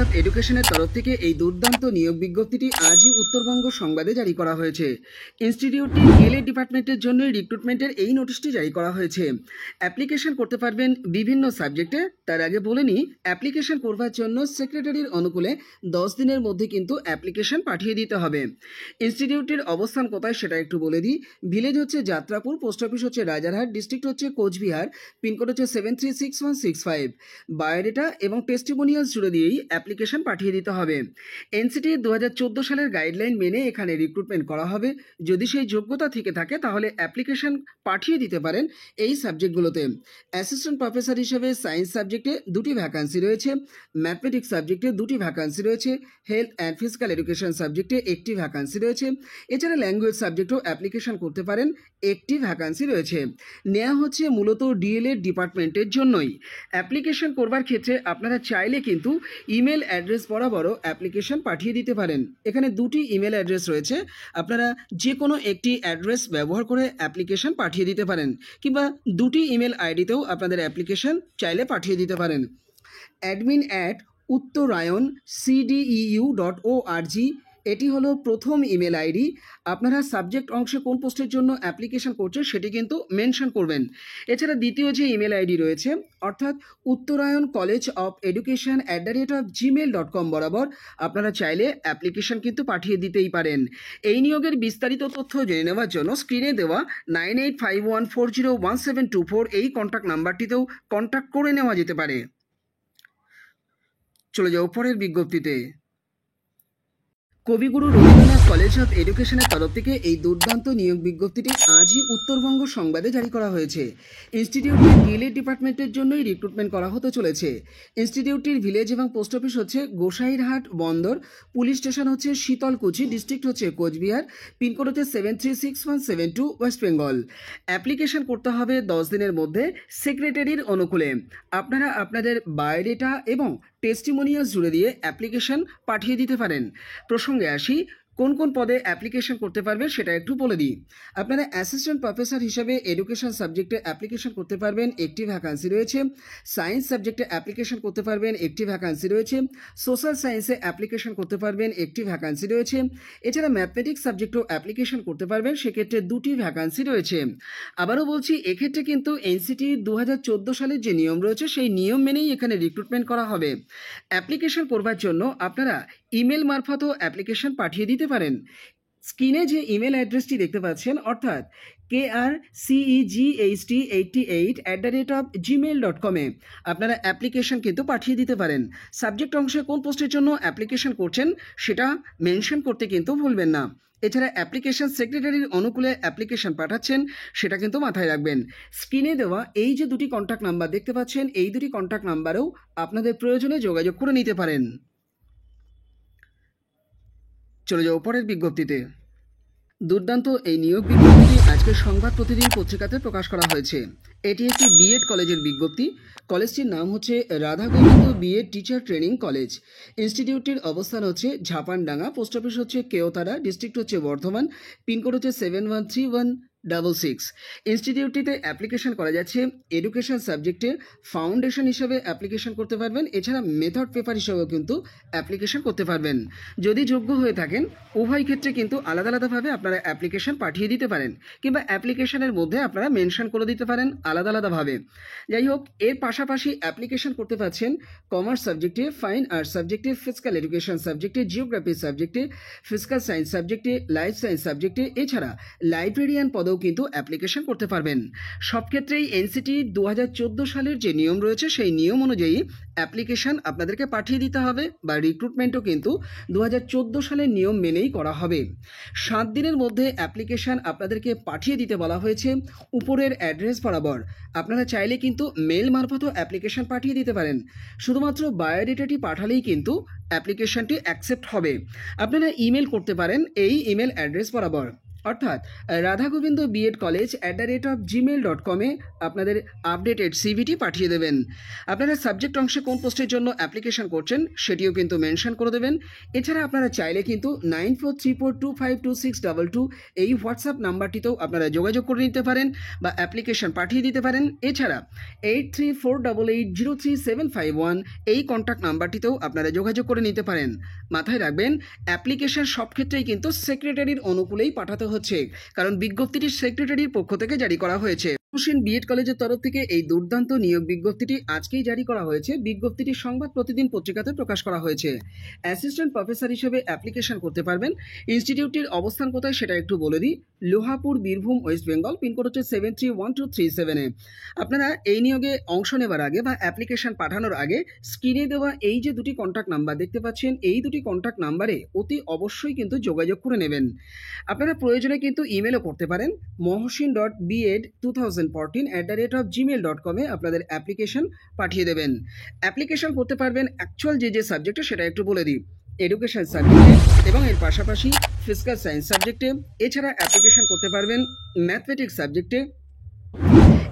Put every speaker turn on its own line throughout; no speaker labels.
Of এডুকেশনের তরফ থেকে এই দুর্দান্ত নিয়োগ বিজ্ঞপ্তিটি আজই উত্তরবঙ্গ সংবাদে জারি করা হয়েছে। ইনস্টিটিউটটি ডিএলএড ডিপার্টমেন্টের জন্য রিক্রুটমেন্টের এই নোটিশটি জারি করা হয়েছে। অ্যাপ্লিকেশন করতে পারবেন বিভিন্ন সাবজেক্টে। তার আগে বলে নিই, অ্যাপ্লিকেশন করবার জন্য সেক্রেটারির অনুকূলে 10 দিনের মধ্যে কিন্তু অ্যাপ্লিকেশন পাঠিয়ে দিতে হবে। ইনস্টিটিউটটির অবস্থান কোথায় সেটা একটু বলে দিই। ভিলেজ হচ্ছে যাত্রাপুর, পোস্ট অফিস হচ্ছে রাজারহাট, ডিস্ট্রিক্ট হচ্ছে কোচবিহার, পিনকোড হচ্ছে 736165। বায়োডেটা এবং টেস্টিমোনিয়ালস জুড়ে দিয়েই অ্যাপ্লিকেশন পাঠিয়ে দিতে হবে। এনসিটি 2014 সালের গাইডলাইন মেনে এখানে রিক্রুটমেন্ট করা হবে। যদি সেই যোগ্যতা থেকে থাকে তাহলে অ্যাপ্লিকেশন পাঠিয়ে দিতে পারেন এই সাবজেক্টগুলোতে। অ্যাসিস্ট্যান্ট প্রফেসর হিসেবে সায়েন্স সাবজেক্টে 2টি ভ্যাকান্সি রয়েছে, ম্যাথমেটিক্স সাবজেক্টে 2টি ভ্যাকান্সি রয়েছে, হেলথ অ্যান্ড ফিজিক্যাল এডুকেশন সাবজেক্টে 1টি ভ্যাকান্সি রয়েছে। এছাড়া ল্যাঙ্গুয়েজ সাবজেক্টেও অ্যাপ্লিকেশন করতে পারেন, 1টি ভ্যাকান্সি রয়েছে। নেওয়া হচ্ছে মূলত ডিএলএড ডিপার্টমেন্টের জন্যই। অ্যাপ্লিকেশন করবার ক্ষেত্রে আপনারা চাইলে কিন্তু ইমেল অ্যাড্রেস বরাবরও অ্যাপ্লিকেশন পাঠিয়ে দিতে পারেন। এখানে 2টি ইমেল অ্যাড্রেস রয়েছে, আপনারা যে কোনো একটি অ্যাড্রেস ব্যবহার করে অ্যাপ্লিকেশন পাঠিয়ে দিতে পারেন, কিংবা 2টি ইমেল আইডিতেও আপনাদের অ্যাপ্লিকেশন চাইলে পাঠিয়ে দিতে পারেন। admin@uttorayncdeu.org এটি হলো প্রথম ইমেল আইডি। আপনারা সাবজেক্ট অংশে কোন পোস্টের জন্য অ্যাপ্লিকেশন করছে সেটি কিন্তু মেনশন করবেন। এছাড়া দ্বিতীয় যে ইমেল আইডি রয়েছে, অর্থাৎ উত্তরায়ণ কলেজ অফ এডুকেশন @gmail.com বরাবর আপনারা চাইলে অ্যাপ্লিকেশন কিন্তু পাঠিয়ে দিতেই পারেন। এই নিয়োগের বিস্তারিত তথ্য জেনে নেওয়ার জন্য স্ক্রিনে দেওয়া 9851401724 এই কন্ট্যাক্ট নাম্বারটিতেও কন্ট্যাক্ট করে নেওয়া যেতে পারে। চলে যাও পরের বিজ্ঞপ্তিতে। কবিগুরু রবীন্দ্রনাথ কলেজ অফ এডুকেশনের তরফ থেকে এই দুর্দান্ত নিয়োগ বিজ্ঞপ্তিটি আজই উত্তরবঙ্গ সংবাদে জারি করা হয়েছে। ইনস্টিটিউটটির ডিএলএড ডিপার্টমেন্টের জন্যই রিক্রুটমেন্ট করা হতে চলেছে। ইনস্টিটিউটটির ভিলেজ এবং পোস্ট অফিস হচ্ছে গোসাইরহাট বন্দর, পুলিশ স্টেশন হচ্ছে শীতলকুচি, ডিস্ট্রিক্ট হচ্ছে কোচবিহার, পিনকোড হচ্ছে 736172, ওয়েস্ট বেঙ্গল। অ্যাপ্লিকেশন করতে হবে 10 দিনের মধ্যে সেক্রেটারির অনুকূলে। আপনারা আপনাদের বায়োডেটা এবং টেস্টিমোনিয়ালস জুড়ে দিয়ে অ্যাপ্লিকেশন পাঠিয়ে দিতে পারেন। প্রসঙ্গে আসি, কোন কোন পদে অ্যাপ্লিকেশন করতে পারবেন সেটা একটু বলে দিই। আপনারা অ্যাসিস্ট্যান্ট প্রফেসর হিসেবে এডুকেশন সাবজেক্টে অ্যাপ্লিকেশন করতে পারবেন, 1টি ভ্যাকান্সি রয়েছে। সায়েন্স সাবজেক্টে অ্যাপ্লিকেশন করতে পারবেন, 1টি ভ্যাকান্সি রয়েছে। সোশ্যাল সায়েন্সে অ্যাপ্লিকেশন করতে পারবেন, 1টি ভ্যাকান্সি রয়েছে। এছাড়া ম্যাথমেটিক্স সাবজেক্টেও অ্যাপ্লিকেশন করতে পারবেন, সেক্ষেত্রে 2টি ভ্যাকান্সি রয়েছে। আবারও বলছি, এক্ষেত্রে কিন্তু এনসিটি 2014 সালের যে নিয়ম রয়েছে সেই নিয়ম মেনেই এখানে রিক্রুটমেন্ট করা হবে। অ্যাপ্লিকেশন করবার জন্য আপনারা ইমেল মারফতও অ্যাপ্লিকেশন পাঠিয়ে দিতে পারেন। স্ক্রিনে যে ইমেল অ্যাড্রেসটি দেখতে পাচ্ছেন, অর্থাৎ krcegeht88@gmail.com আপনারা অ্যাপ্লিকেশন কিন্তু পাঠিয়ে দিতে পারেন। সাবজেক্ট অংশে কোন পোস্টের জন্য অ্যাপ্লিকেশন করছেন সেটা মেনশন করতে কিন্তু ভুলবেন না। এছাড়া অ্যাপ্লিকেশন সেক্রেটারির অনুকূলে অ্যাপ্লিকেশন পাঠাচ্ছেন সেটা কিন্তু মাথায় রাখবেন। স্ক্রিনে দেওয়া এই যে 2টি কন্ট্যাক্ট নাম্বার দেখতে পাচ্ছেন, এই 2টি কন্ট্যাক্ট নাম্বারেও আপনাদের প্রয়োজনে যোগাযোগ করে নিতে পারেন। চলে যাও পরের বিজ্ঞপ্তিতে। দুর্দান্ত এই নিয়োগ বিজ্ঞপ্তিটি আজকে সংবাদ প্রতিদিন পত্রিকাতে প্রকাশ করা হয়েছে। এটি একটি বিএড কলেজের বিজ্ঞপ্তি। কলেজটির নাম হচ্ছে Radha Gobinda BEd teacher training college. ইনস্টিটিউটটির অবস্থান হচ্ছে ঝাপানডাঙ্গা, পোস্ট অফিস হচ্ছে কেওতারা, ডিস্ট্রিক্ট হচ্ছে বর্ধমান, পিনকোড হচ্ছে 713166। ইনস্টিটিউটটিতে অ্যাপ্লিকেশন করা যাচ্ছে এডুকেশন সাবজেক্টে ফাউন্ডেশন হিসেবে অ্যাপ্লিকেশন করতে পারবেন। এছাড়া মেথড পেপার হিসেবেও কিন্তু অ্যাপ্লিকেশন করতে পারবেন। যদি যোগ্য হয়ে থাকেন উভয় ক্ষেত্রে কিন্তু আলাদা আলাদাভাবে আপনারা অ্যাপ্লিকেশন পাঠিয়ে দিতে পারেন, কিংবা অ্যাপ্লিকেশনের মধ্যে আপনারা মেনশন করে দিতে পারেন আলাদা আলাদাভাবে। যাই হোক, এর পাশাপাশি অ্যাপ্লিকেশন করতে পারছেন কমার্স সাবজেক্টে, ফাইন আর্টস সাবজেক্টে, ফিজিক্যাল এডুকেশন সাবজেক্টে, জিওগ্রাফি সাবজেক্টে, ফিজিক্যাল সায়েন্স সাবজেক্টে, লাইফ সায়েন্স সাবজেক্টে। এছাড়া লাইব্রেরিয়ান পদেও কিন্তু অ্যাপ্লিকেশন করতে পারবেন। সব ক্ষেত্রেই এনসিটি 2014 সালের যে নিয়ম রয়েছে সেই নিয়ম অনুযায়ী অ্যাপ্লিকেশন আপনাদেরকে পাঠিয়ে দিতে হবে, বা রিক্রুটমেন্টও কিন্তু 2014 সালের নিয়ম মেনেই করা হবে। 7 দিনের মধ্যে অ্যাপ্লিকেশন আপনাদেরকে পাঠিয়ে দিতে বলা হয়েছে উপরের অ্যাড্রেস বরাবর। আপনারা চাইলে কিন্তু মেল মারফতও অ্যাপ্লিকেশন পাঠিয়ে দিতে পারেন। শুধুমাত্র বায়োডেটাটি পাঠালেই কিন্তু অ্যাপ্লিকেশনটি অ্যাকসেপ্ট হবে। আপনারা ইমেল করতে পারেন এই ইমেল অ্যাড্রেস বরাবর, অর্থাৎ Radha Gobinda B Ed college @gmail.com আপনাদের আপডেটেড সিভিটি পাঠিয়ে দেবেন। আপনারা সাবজেক্ট অংশে কোন পোস্টের জন্য অ্যাপ্লিকেশন করছেন সেটিও কিন্তু মেনশন করে দেবেন। এছাড়া আপনারা চাইলে কিন্তু 9434252622 এই হোয়াটসঅ্যাপ নাম্বারটিতেও আপনারা যোগাযোগ করে নিতে পারেন বা অ্যাপ্লিকেশন পাঠিয়ে দিতে পারেন। এছাড়া 8348803751 এই কন্ট্যাক্ট নাম্বারটিতেও আপনারা যোগাযোগ করে নিতে পারেন। মাথায় রাখবেন, অ্যাপ্লিকেশন সব ক্ষেত্রেই কিন্তু সেক্রেটারির অনুকূলেই পাঠাতে হচ্ছে, কারণ বিজ্ঞপ্তিটি সেক্রেটারির পক্ষ থেকে জারি করা হয়েছে। হোসেন বিএড কলেজের তরফ থেকে এই দুর্দান্ত নিয়োগ বিজ্ঞপ্তিটি আজকেই জারি করা হয়েছে। বিজ্ঞপ্তিটি সংবাদ প্রতিদিন পত্রিকাতে প্রকাশ করা হয়েছে। অ্যাসিস্ট্যান্ট প্রফেসর হিসেবে অ্যাপ্লিকেশন করতে পারবেন। ইনস্টিটিউটটির অবস্থান কোথায় সেটা একটু বলে দিই। লোহাপুর, বীরভূম, ওয়েস্ট বেঙ্গল। পিনকোড হচ্ছে 731237। আপনারা এই নিয়োগে অংশ নেবার আগে বা অ্যাপ্লিকেশন পাঠানোর আগে স্ক্রিনে দেওয়া এই যে দুটি কন্ট্যাক্ট নাম্বার দেখতে পাচ্ছেন, এই দুটি কন্ট্যাক্ট নাম্বারে অতি অবশ্যই কিন্তু যোগাযোগ করে নেবেন। আপনারা প্রয়োজনে কিন্তু ইমেলও করতে পারেন। mohsin.bed2014 আপনাদের অ্যাপ্লিকেশন পাঠিয়ে দেবেন। অ্যাপ্লিকেশন করতে পারবেন অ্যাকচুয়াল যে সাবজেক্টে সেটা একটু বলে দিই। এডুকেশন সাবজেক্টে এবং এর পাশাপাশি ফিজিক্যাল সায়েন্স সাবজেক্টে। এছাড়া অ্যাপ্লিকেশন করতে পারবেন ম্যাথমেটিক্স সাবজেক্টে।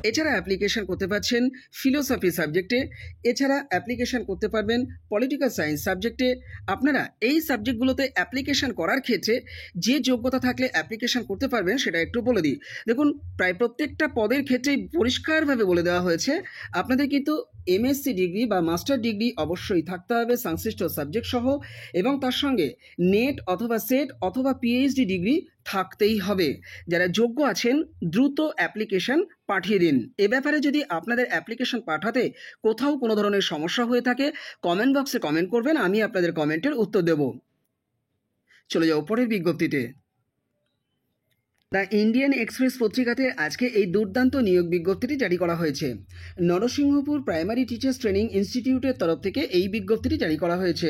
এছাড়া অ্যাপ্লিকেশন করতে পারছেন ফিলোসফি সাবজেক্টে। এছাড়া অ্যাপ্লিকেশন করতে পারবেন পলিটিক্যাল সায়েন্স সাবজেক্টে। আপনারা এই সাবজেক্টগুলোতে অ্যাপ্লিকেশন করার ক্ষেত্রে যে যোগ্যতা থাকলে অ্যাপ্লিকেশন করতে পারবেন সেটা একটু বলে দিই। দেখুন, প্রায় প্রত্যেকটা পদের ক্ষেত্রেই পরিষ্কারভাবে বলে দেওয়া হয়েছে আপনাদের কিন্তু এমএসসি ডিগ্রি বা মাস্টার ডিগ্রি অবশ্যই থাকতে হবে সংশ্লিষ্ট সাবজেক্ট সহ, এবং তার সঙ্গে নেট অথবা সেট অথবা পিএইচডি ডিগ্রি থাকতেই হবে। যারা যোগ্য আছেন দ্রুত অ্যাপ্লিকেশন পাঠিয়ে দিন। এ ব্যাপারে যদি আপনাদের অ্যাপ্লিকেশন পাঠাতে কোথাও কোনো ধরনের সমস্যা হয়ে থাকে কমেন্ট বক্সে কমেন্ট করবেন, আমি আপনাদের কমেন্টের উত্তর দেব। চলে যাও পরের বিজ্ঞপ্তিতে। দ্য ইন্ডিয়ান এক্সপ্রেস পত্রিকাতে আজকে এই দুর্দান্ত নিয়োগ বিজ্ঞপ্তিটি জারি করা হয়েছে। নরসিংহপুর প্রাইমারি টিচার্স ট্রেনিং ইনস্টিটিউটের তরফ থেকে এই বিজ্ঞপ্তিটি জারি করা হয়েছে।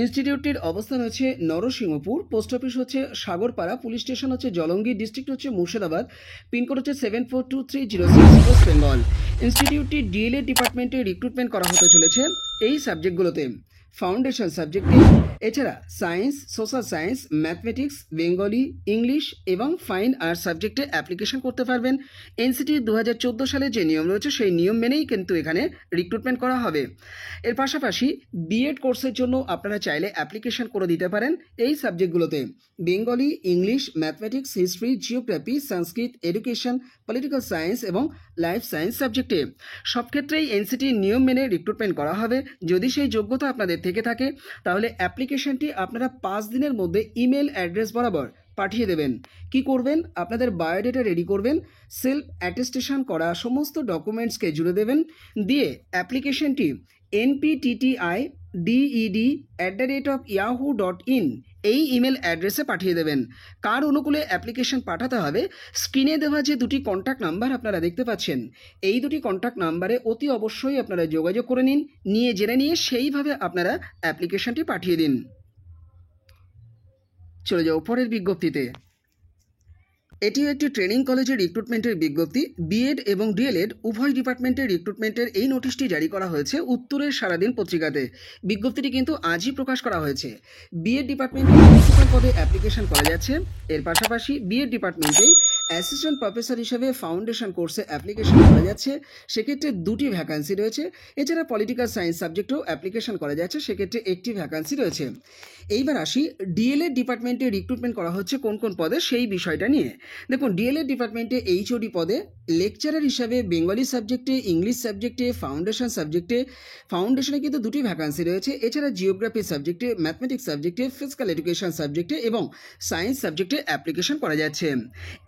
ইনস্টিটিউটটির অবস্থান হচ্ছে নরসিংহপুর, পোস্ট অফিস হচ্ছে সাগরপাড়া, পুলিশ স্টেশন হচ্ছে জলঙ্গি, ডিস্ট্রিক্ট হচ্ছে মুর্শিদাবাদ, পিনকোড হচ্ছে 742306, ওয়েস্ট বেঙ্গল। ইনস্টিটিউটটি ডিএলএড ডিপার্টমেন্টে রিক্রুটমেন্ট করা হতে চলেছে এই সাবজেক্টগুলোতে। ফাউন্ডেশন সাবজেক্টে, এছাড়া science, social science, mathematics, Bengali, English এবং ফাইন আর্টস সাবজেক্টে অ্যাপ্লিকেশন করতে পারবেন। এনসিটি 2014 সালে যে নিয়ম রয়েছে সেই নিয়ম মেনেই কিন্তু এখানে রিক্রুটমেন্ট করা হবে। এর পাশাপাশি বিএড কোর্সের জন্য আপনারা চাইলে অ্যাপ্লিকেশন করে দিতে পারেন এই সাবজেক্টগুলোতে: Bengali, English, mathematics, history, geography, Sanskrit, education, political science এবং লাইফ সায়েন্স সাবজেক্টে। সব ক্ষেত্রেই এনসিটির নিয়ম মেনে রিক্রুটমেন্ট করা হবে। যদি সেই যোগ্যতা আপনাদের থেকে থাকে তাহলে অ্যাপ্লিকেশনটি আপনারা 5 দিনের মধ্যে ইমেল অ্যাড্রেস বরাবর পাঠিয়ে দেবেন। কি করবেন? আপনাদের বায়োডেটা রেডি করবেন, সেলফ অ্যাটেস্টেশন করা সমস্ত ডকুমেন্টসকে জুড়ে দেবেন, দিয়ে অ্যাপ্লিকেশনটি npttided@yahoo.in এই ইমেল অ্যাড্রেসে পাঠিয়ে দেবেন। কার অনুকূলে অ্যাপ্লিকেশন পাঠাতে হবে, স্ক্রিনে দেওয়া যে দুটি কন্ট্যাক্ট নাম্বার আপনারা দেখতে পাচ্ছেন এই দুটি কন্ট্যাক্ট নাম্বারে অতি অবশ্যই আপনারা যোগাযোগ করে জেনে নিয়ে সেইভাবে আপনারা অ্যাপ্লিকেশনটি পাঠিয়ে দিন। চলে যাও পরের বিজ্ঞপ্তিতে। এটিও একটি ট্রেনিং কলেজের রিক্রুটমেন্টের বিজ্ঞপ্তি। বিএড এবং ডিএলএড উভয় ডিপার্টমেন্টের রিক্রুটমেন্টের এই নোটিশটি জারি করা হয়েছে উত্তরের সারাদিন পত্রিকাতে। বিজ্ঞপ্তিটি কিন্তু আজই প্রকাশ করা হয়েছে। বিএড ডিপার্টমেন্টে প্রিন্সিপাল পদে অ্যাপ্লিকেশন করা যাচ্ছে। এর পাশাপাশি বিএড ডিপার্টমেন্টেই অ্যাসিস্ট্যান্ট প্রফেসর হিসেবে ফাউন্ডেশন কোর্সে অ্যাপ্লিকেশন করা যাচ্ছে, সেক্ষেত্রে 2টি ভ্যাকান্সি রয়েছে। এছাড়া পলিটিক্যাল সায়েন্স সাবজেক্টেও অ্যাপ্লিকেশন করা যাচ্ছে, সেক্ষেত্রে 1টি ভ্যাকান্সি রয়েছে। এইবার আসি ডিএলএড ডিপার্টমেন্টে রিক্রুটমেন্ট করা হচ্ছে কোন কোন পদে সেই বিষয়টা নিয়ে। দেখুন, ডিএলএড ডিপার্টমেন্টে এইচওডি পদে লেকচারার হিসাবে বেঙ্গলি সাবজেক্টে, ইংলিশ সাবজেক্টে, ফাউন্ডেশন সাবজেক্টে, ফাউন্ডেশনে কিন্তু 2টি ভ্যাকান্সি রয়েছে। এছাড়া জিওগ্রাফি সাবজেক্টে, ম্যাথমেটিক্স সাবজেক্টে, ফিজিক্যাল এডুকেশন সাবজেক্টে এবং সায়েন্স সাবজেক্টে অ্যাপ্লিকেশন করা যাচ্ছে।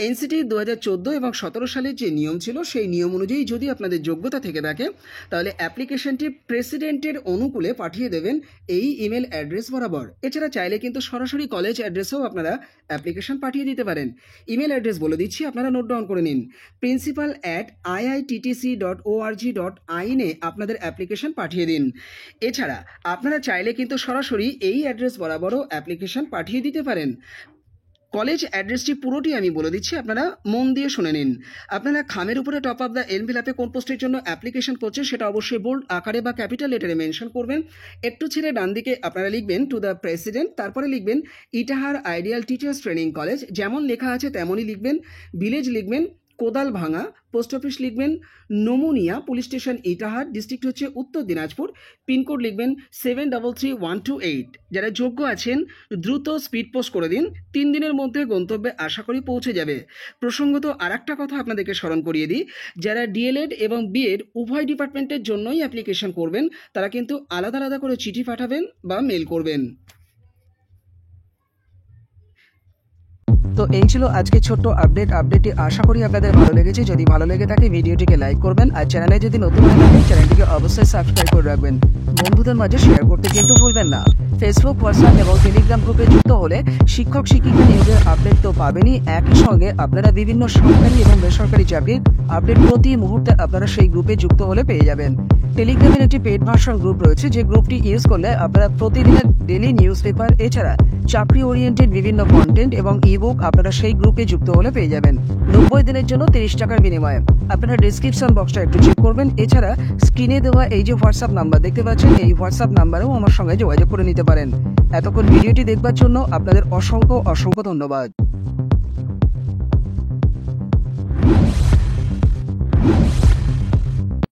এনসিটি 2014 এবং 17 সালের যে নিয়ম ছিল সেই নিয়ম অনুযায়ী যদি আপনাদের যোগ্যতা থেকে থাকে তাহলে অ্যাপ্লিকেশনটি প্রেসিডেন্টের অনুকূলে পাঠিয়ে দেবেন এই ইমেল অ্যাড্রেস বরাবর। এছাড়া চাইলে কিন্তু সরাসরি কলেজ অ্যাড্রেসেও আপনারা অ্যাপ্লিকেশন পাঠিয়ে দিতে পারেন। ইমেল অ্যাড্রেস বলে দিচ্ছি, আপনারা নোট ডাউন করে নিন। principal@iittc.org.in আপনাদের অ্যাপ্লিকেশন পাঠিয়ে দিন। এছাড়া আপনারা চাইলে কিন্তু সরাসরি এই অ্যাড্রেস বরাবরও অ্যাপ্লিকেশন পাঠিয়ে দিতে পারেন। কলেজ অ্যাড্রেসটি পুরোটি আমি বলে দিচ্ছি, আপনারা মন দিয়ে শুনে নিন। আপনারা খামের উপরে টপ অফ দ্য এনভেলপে কোন পোস্টের জন্য অ্যাপ্লিকেশন করছেন সেটা অবশ্যই বোল্ড আকারে বা ক্যাপিটাল লেটারে মেনশন করবেন। একটু ছেড়ে ডান দিকে আপনারা লিখবেন টু দ্য প্রেসিডেন্ট, তারপরে লিখবেন Itahar ideal teachers training college, যেমন লেখা আছে তেমনই লিখবেন। ভিলেজ লিখবেন কোদাল ভাঙা, পোস্ট অফিস লিখবেন নমুনিয়া, পুলিশ স্টেশন ইটাহার, ডিস্ট্রিক্ট হচ্ছে উত্তর দিনাজপুর, পিনকোড লিখবেন 733128। যারা যোগ্য আছেন দ্রুত স্পিড পোস্ট করে দিন, 3 দিনের মধ্যে গন্তব্যে আশা করি পৌঁছে যাবে। প্রসঙ্গত আর একটা কথা আপনাদেরকে স্মরণ করিয়ে দিই, যারা ডিএলএড এবং বিএড উভয় ডিপার্টমেন্টের জন্যই অ্যাপ্লিকেশন করবেন তারা কিন্তু আলাদা আলাদা করে চিঠি পাঠাবেন বা মেল করবেন। তো এই ছিল আজকে ছোট্ট আপডেটটি আশা করি আপনাদের ভালো লেগেছে। যদি ভালো লেগে থাকে ভিডিওটিকে লাইক করবেন, আর চ্যানেলে যদি নতুন হয়ে থাকে চ্যানেলটিকে অবশ্যই সাবস্ক্রাইব করে রাখবেন। বন্ধুদের মাঝে শেয়ার করতে কিন্তু ভুলবেন না। ফেসবুক, হোয়াটসঅ্যাপ এবং টেলিগ্রাম গ্রুপে যুক্ত হলে শিক্ষক শিক্ষিকা নিয়োগের আপডেট তো পাবেনই, একই সঙ্গে আপনারা বিভিন্ন সরকারি এবং বেসরকারি চাকরির আপডেট প্রতি মুহূর্তে আপনারা সেই গ্রুপে যুক্ত হলে পেয়ে যাবেন। টেলিগ্রামের একটি পেড ভার্সন গ্রুপ রয়েছে, যে গ্রুপটি ইউজ করলে আপনারা প্রতিদিনের ডেইলি নিউজ পেপার এছাড়া চাকরি ওরিয়েন্টেড বিভিন্ন কন্টেন্ট এবং ইবুক আপনারা সেই গ্রুপে যুক্ত হলে পেয়ে যাবেন 90 দিনের জন্য 30 টাকার বিনিময়ে। আপনারা ডিসক্রিপশন বক্সটা একটু চেক করবেন। এছাড়া স্ক্রিনে দেওয়া এই যে হোয়াটসঅ্যাপ নাম্বার দেখতে পাচ্ছেন, এই হোয়াটসঅ্যাপ নাম্বারেও আমার সঙ্গে যোগাযোগ করে নিতে পারেন। এতক্ষণ ভিডিওটি দেখবার জন্য আপনাদের অসংখ্য ধন্যবাদ।